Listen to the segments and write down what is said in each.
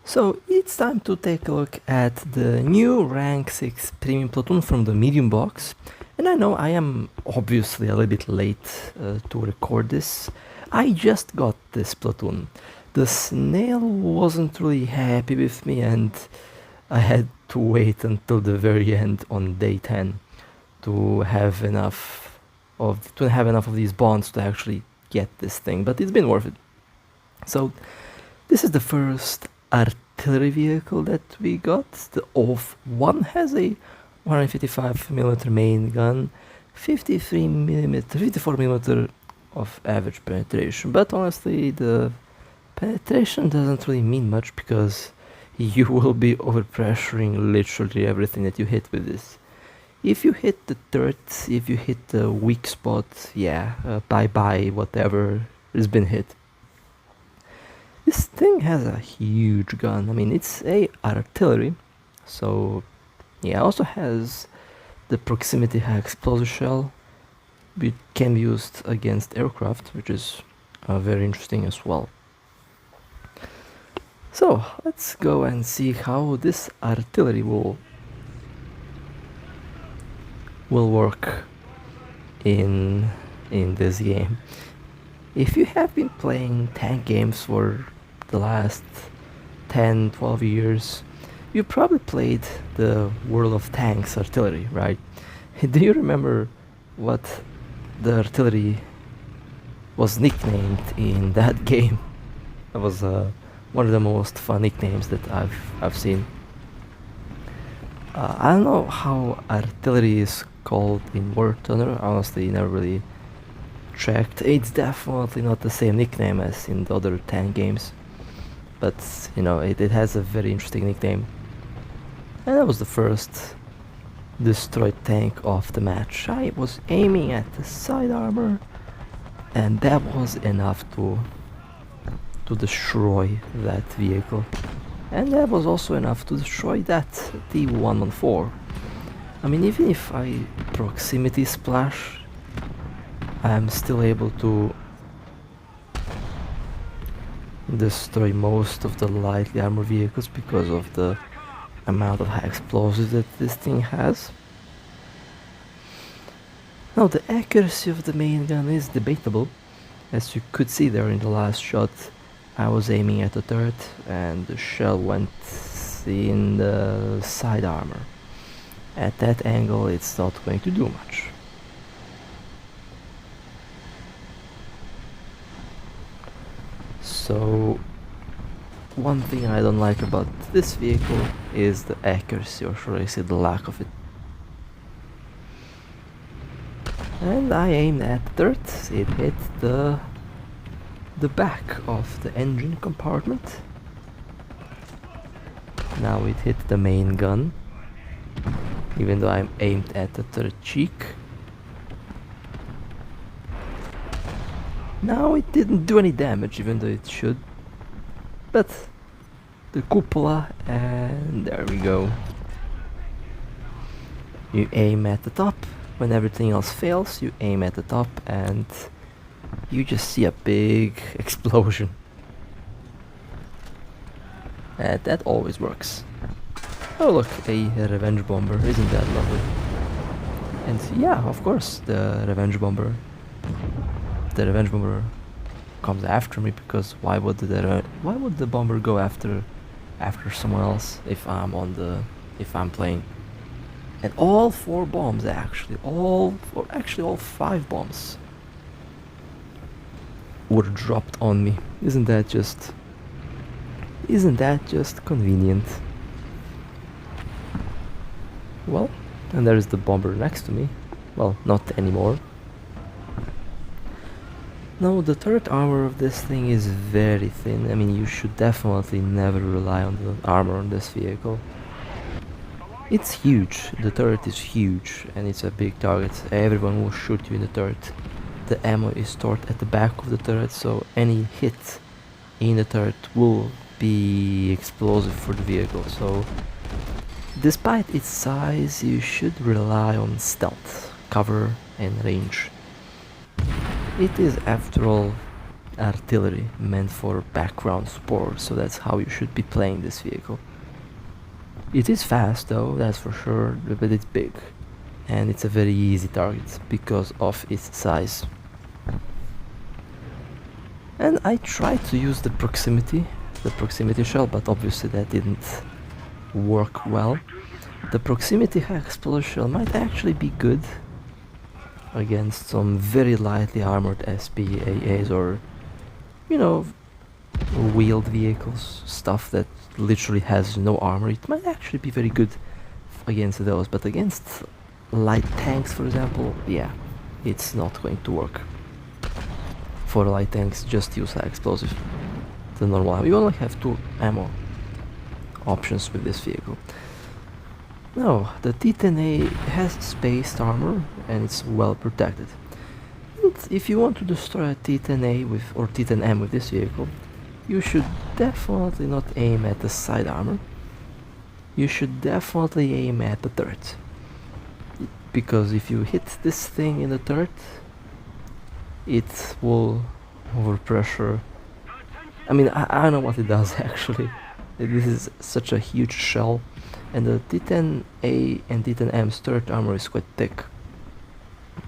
So it's time to take a look at the new rank 6 premium platoon from the medium box. And I know I am obviously a little bit late to record this. I just got this platoon. The snail wasn't really happy with me and I had to wait until the very end on day 10 to have enough of these bonds to actually get this thing, but it's been worth it. So this is the first artillery vehicle that we got. The AuF1 has a 155mm main gun, 54mm of average penetration, but honestly the penetration doesn't really mean much because you will be overpressuring literally everything that you hit with this. If you hit the turret, if you hit the weak spot, yeah, bye-bye whatever has been hit. This thing has a huge gun. I mean, it's a artillery, so yeah, also has the proximity high explosive shell, which can be used against aircraft, which is very interesting as well. So let's go and see how this artillery will work in this game. If you have been playing tank games for the last 10-12 years, you probably played the World of Tanks artillery, right? Do you remember what the artillery was nicknamed in that game? That was one of the most fun nicknames that I've seen. I don't know how artillery is called in War Thunder. Honestly, never really checked. It's definitely not the same nickname as in the other tank games, but you know, it has a very interesting nickname. And that was the first destroyed tank of the match. I was aiming at the side armor, and that was enough to destroy that vehicle. And that was also enough to destroy that T114. I mean, even if I proximity splash, I'm still able to destroy most of the lightly armored vehicles because of the amount of high explosives that this thing has. Now, the accuracy of the main gun is debatable. As you could see there in the last shot, I was aiming at the turret and the shell went in the side armor. At that angle, it's not going to do much. So one thing I don't like about this vehicle is the accuracy, or should I say the lack of it. And I aimed at the turret. It hit the back of the engine compartment. Now it hit the main gun, even though I'm aimed at the turret cheek. Now it didn't do any damage, even though it should. But the cupola, and there we go. You aim at the top. When everything else fails, you aim at the top and you just see a big explosion. And that always works. Oh look, a revenge bomber, isn't that lovely? And yeah, of course, the revenge bomber comes after me, because why would the bomber go after someone else if I'm playing? And all 4 bombs, all 5 bombs were dropped on me. Isn't that just convenient? Well, and there's the bomber next to me. Well, not anymore. Now, the turret armor of this thing is very thin. I mean, you should definitely never rely on the armor on this vehicle. It's huge, the turret is huge, and it's a big target. Everyone will shoot you in the turret. The ammo is stored at the back of the turret, so any hit in the turret will be explosive for the vehicle. So, despite its size, you should rely on stealth, cover and range. It is, after all, artillery meant for background support, so that's how you should be playing this vehicle. It is fast though, that's for sure, but it's big. And it's a very easy target because of its size. And I tried to use the proximity shell, but obviously that didn't work well. The proximity high explosive shell might actually be good against some very lightly armored SPAAs or, you know, wheeled vehicles, stuff that literally has no armor. It might actually be very good against those, but against light tanks, for example, yeah, it's not going to work. For light tanks, just use high explosive, the normal ammo. You only have 2 ammo options with this vehicle. Now, the T-10A has spaced armor and it's well protected. And if you want to destroy a T-10A or T-10M with this vehicle, you should definitely not aim at the side armor. You should definitely aim at the turret. Because if you hit this thing in the turret, it will overpressure. I mean, I don't know what it does actually. This is such a huge shell, and the T-10A and T-10M's turret armor is quite thick.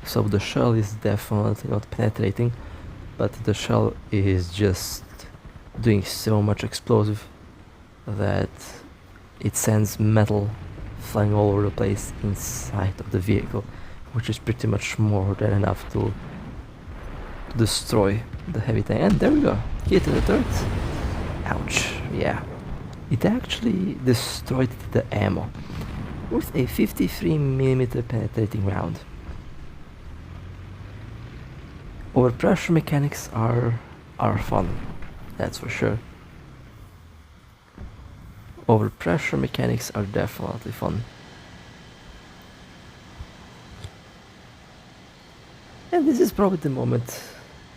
So the shell is definitely not penetrating, but the shell is just doing so much explosive that it sends metal flying all over the place inside of the vehicle, which is pretty much more than enough to destroy the heavy tank. And there we go, hit the turret. Ouch, yeah. It actually destroyed the ammo with a 53mm penetrating round. Overpressure mechanics are fun, that's for sure. Overpressure mechanics are definitely fun. And this is probably the moment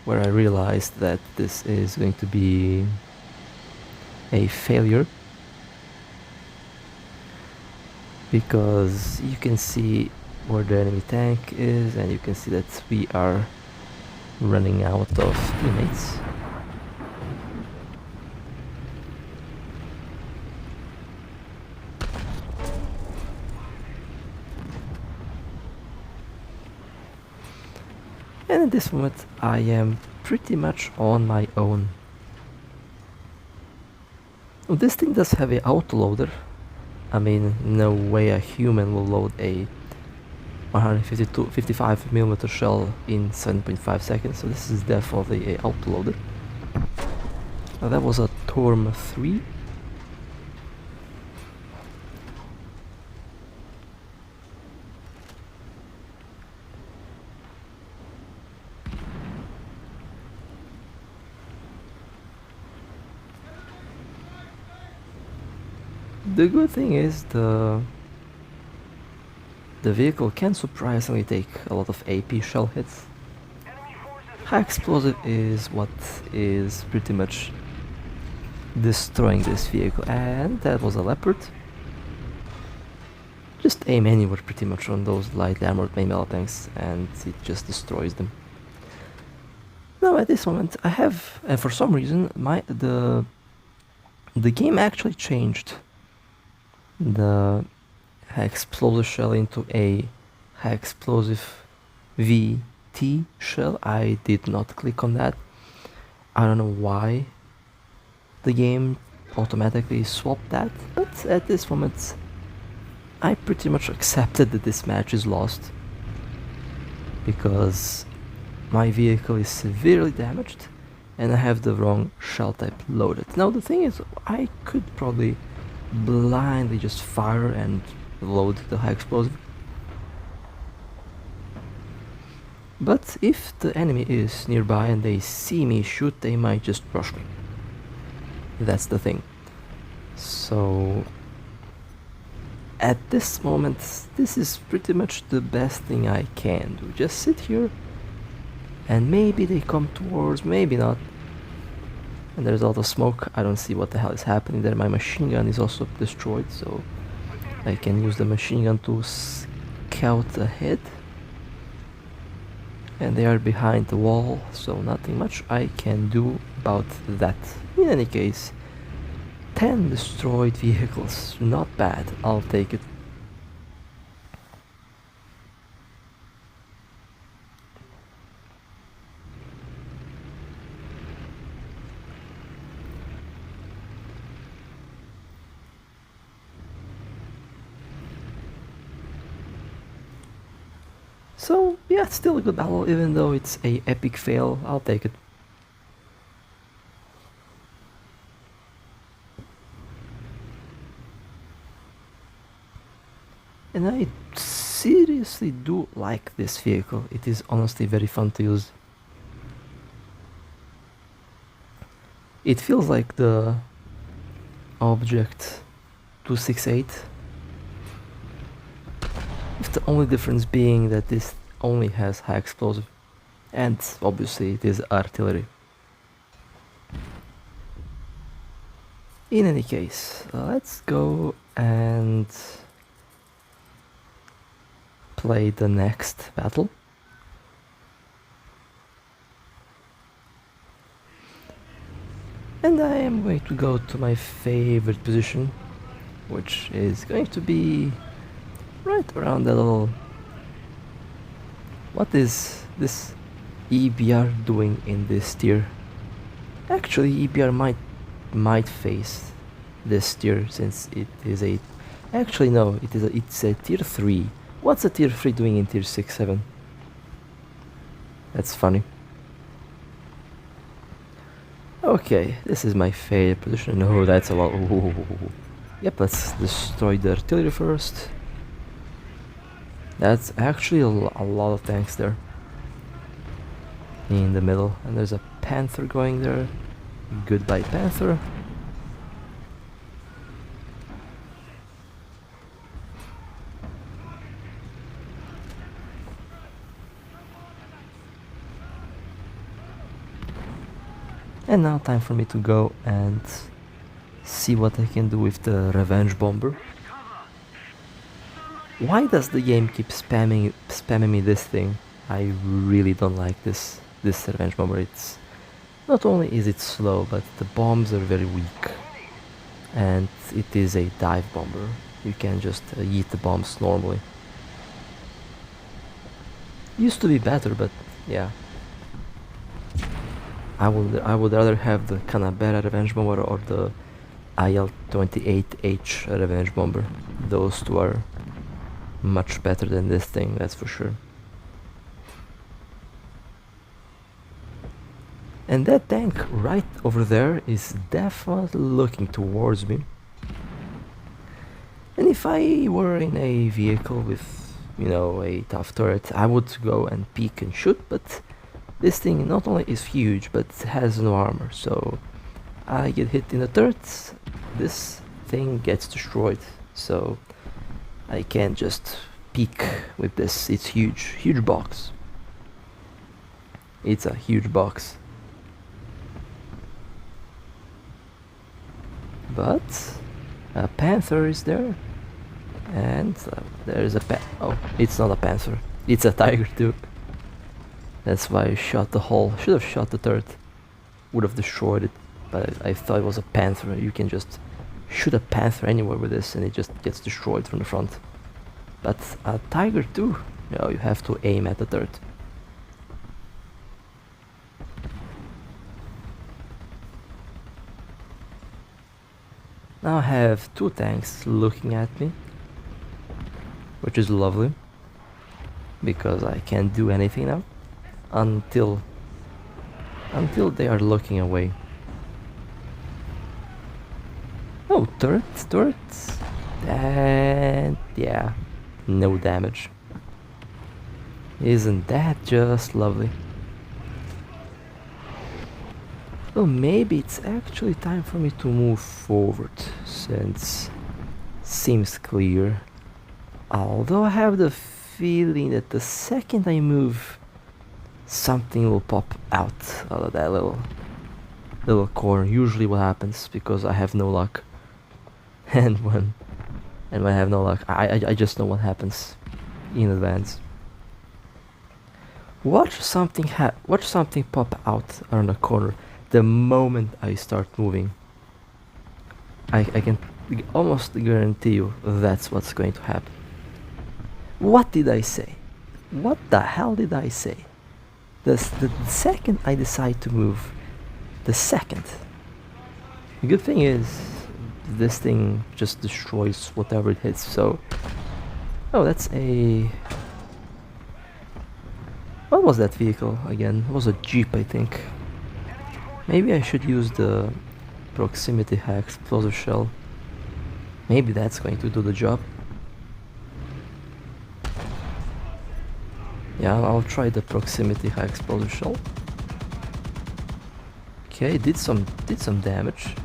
where I realized that this is going to be a failure. Because you can see where the enemy tank is, and you can see that we are running out of teammates. And at this moment I am pretty much on my own. This thing does have an autoloader. I mean, no way a human will load a 155mm shell in 7.5 seconds, so this is definitely a autoloader. Now that was a Torm 3. The good thing is the vehicle can surprisingly take a lot of AP shell hits. High explosive is what is pretty much destroying this vehicle, and that was a Leopard. Just aim anywhere pretty much on those lightly armored main melee tanks and it just destroys them. Now at this moment I have, and for some reason, the game actually changed the high explosive shell into a high explosive VT shell. I did not click on that. I don't know why the game automatically swapped that, but at this moment I pretty much accepted that this match is lost because my vehicle is severely damaged and I have the wrong shell type loaded. Now the thing is, I could probably blindly just fire and load the high explosive, but if the enemy is nearby and they see me shoot, they might just rush me. That's the thing. So at this moment this is pretty much the best thing I can do. Just sit here and maybe they come towards, maybe not. And there's a lot of smoke. I don't see what the hell is happening there. My machine gun is also destroyed, so I can use the machine gun to scout ahead. and they are behind the wall, so nothing much I can do about that. In any case, 10 destroyed vehicles, not bad, I'll take it. So yeah, it's still a good battle, even though it's a epic fail, I'll take it. And I seriously do like this vehicle, it is honestly very fun to use. It feels like the Object 268, with the only difference being that this only has high explosive, and obviously it is artillery. In any case, let's go and play the next battle. And I am going to go to my favorite position, which is going to be right around that little... What is this EBR doing in this tier? Actually, EBR might face this tier, since it is a... Actually no, it's a tier 3. What's a tier 3 doing in tier 6, 7? That's funny. Okay, this is my favorite position. No, that's a lot. Ooh. Yep, let's destroy the artillery first. That's actually a lot of tanks there. In the middle. And there's a Panther going there. Goodbye, Panther. And now time for me to go and see what I can do with the revenge bomber. Why does the game keep spamming me this thing? I really don't like this revenge bomber. It's not only is it slow, but the bombs are very weak, and it is a dive bomber. You can just yeet the bombs normally. Used to be better, but yeah. I would rather have the Canberra revenge bomber or the IL-28H revenge bomber. Those two are much better than this thing, that's for sure. And that tank right over there is definitely looking towards me. And if I were in a vehicle with, you know, a tough turret, I would go and peek and shoot, but this thing not only is huge, but has no armor, so I get hit in the turret, this thing gets destroyed, so I can't just peek with this. It's huge box. It's a huge box. But a Panther is there, and there's a oh, it's not a Panther, it's a Tiger too. That's why I shot the hull. Should have shot the turret. Would have destroyed it. But I thought it was a Panther. You can just shoot a Panther anywhere with this and it just gets destroyed from the front. But a Tiger too. You know, you have to aim at the turret. Now I have two tanks looking at me, which is lovely, because I can't do anything now until they are looking away. Oh, turrets, and yeah, no damage. Isn't that just lovely? Well, maybe it's actually time for me to move forward, since seems clear. Although I have the feeling that the second I move, something will pop out of that little corner. Usually what happens, because I have no luck. And when I have no luck, I just know what happens in advance. watch something pop out around the corner the moment I start moving. I can almost guarantee you that's what's going to happen. What did I say? What the hell did I say? The second I decide to move, the second. The good thing is, this thing just destroys whatever it hits, so... Oh, that's a... What was that vehicle again? It was a jeep, I think. Maybe I should use the proximity high explosive shell. Maybe that's going to do the job. Yeah, I'll try the proximity high explosive shell. Okay, did some damage.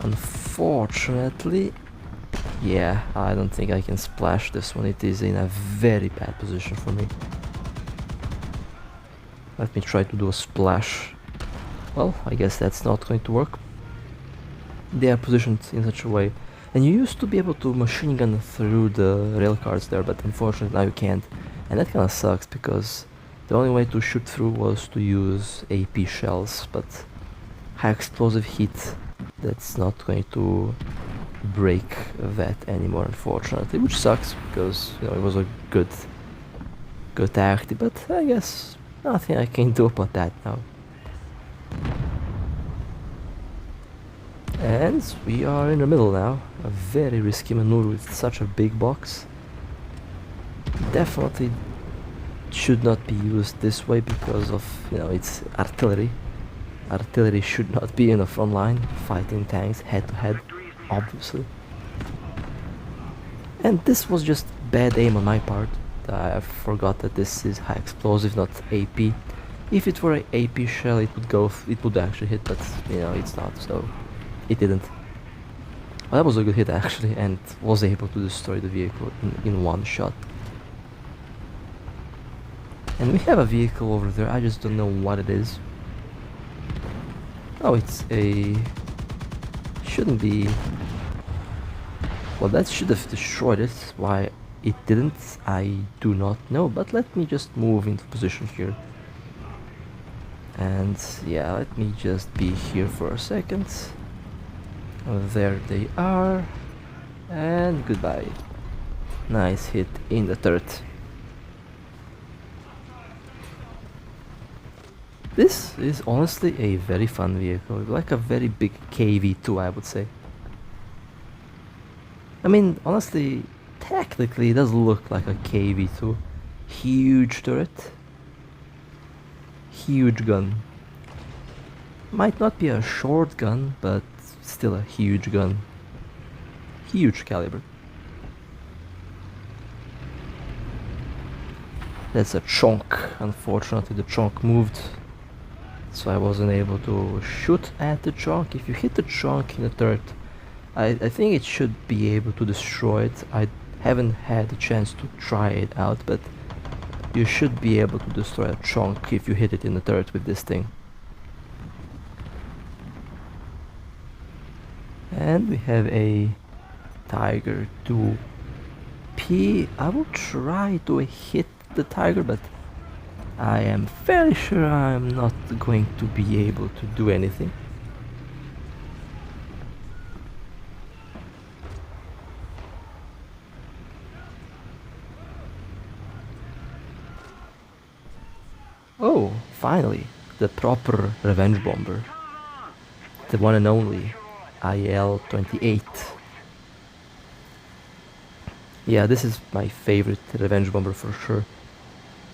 Unfortunately, yeah, I don't think I can splash this one. It is in a very bad position for me. Let me try to do a splash. Well, I guess that's not going to work. They are positioned in such a way. And you used to be able to machine gun through the rail cars there, but unfortunately now you can't. And that kinda sucks, because the only way to shoot through was to use AP shells, but high explosive heat, that's not going to break that anymore, unfortunately, which sucks, because, you know, it was a good tactic, but I guess nothing I can do about that now. And we are in the middle now. A very risky maneuver with such a big box. Definitely should not be used this way because of, you know, it's artillery. Artillery should not be in the front line fighting tanks head to head, obviously. And this was just bad aim on my part. I forgot that this is high explosive, not AP. If it were an AP shell, it would actually hit, but you know, it's not, so it didn't. Well, that was a good hit actually, and was able to destroy the vehicle in one shot. And we have a vehicle over there, I just don't know what it is. Oh, it's a... shouldn't be... Well, that should have destroyed it. Why it didn't, I do not know, but let me just move into position here. And yeah, let me just be here for a second. There they are. And goodbye. Nice hit in the turret. This is honestly a very fun vehicle, like a very big KV2, I would say. I mean, honestly, technically it does look like a KV2. Huge turret. Huge gun. Might not be a short gun, but still a huge gun. Huge caliber. That's a chunk. Unfortunately, the chunk moved, so I wasn't able to shoot at the chunk. If you hit the chunk in the turret, I think it should be able to destroy it. I haven't had a chance to try it out, but you should be able to destroy a chunk if you hit it in the turret with this thing. And we have a Tiger 2P. I will try to hit the Tiger, but I am fairly sure I'm not going to be able to do anything. Oh, finally, the proper revenge bomber. The one and only IL-28. Yeah, this is my favorite revenge bomber for sure.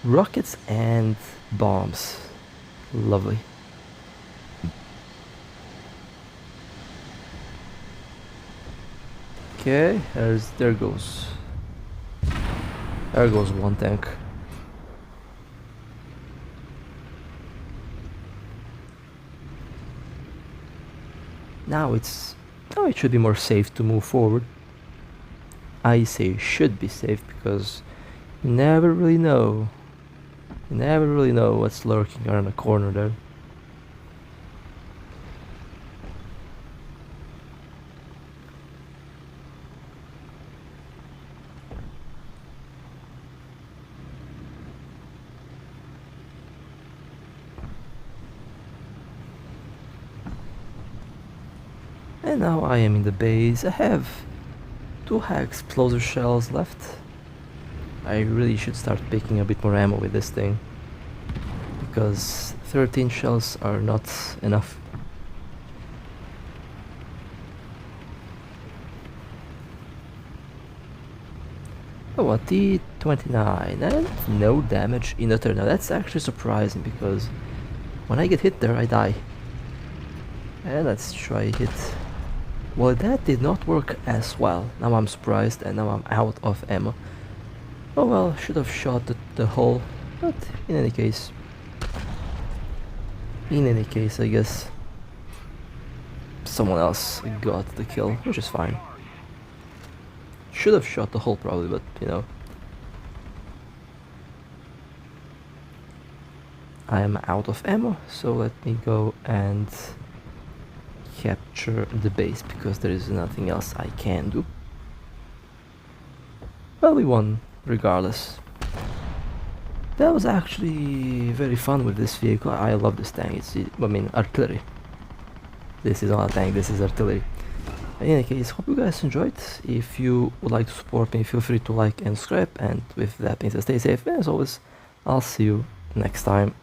Rockets and bombs. Lovely. Okay, there goes one tank. Now it should be more safe to move forward. I say should be safe because you never really know. You never really know what's lurking around the corner there. And now I am in the base. I have 2 high explosive shells left. I really should start picking a bit more ammo with this thing, because 13 shells are not enough. Oh, a T-29 and no damage in the turn. Now that's actually surprising, because when I get hit there I die. And let's try hit. Well, that did not work as well. Now I'm surprised and now I'm out of ammo. Oh well, should have shot the hole, but in any case, I guess someone else got the kill, which is fine. Should have shot the hole probably, but you know. I am out of ammo, so let me go and capture the base, because there is nothing else I can do. Well, we won regardless. That was actually very fun with this vehicle. I love this tank. I mean, artillery. This is not a tank, this is artillery. In any case, hope you guys enjoyed. If you would like to support me, feel free to like and subscribe. And with that being said, stay safe. And as always, I'll see you next time.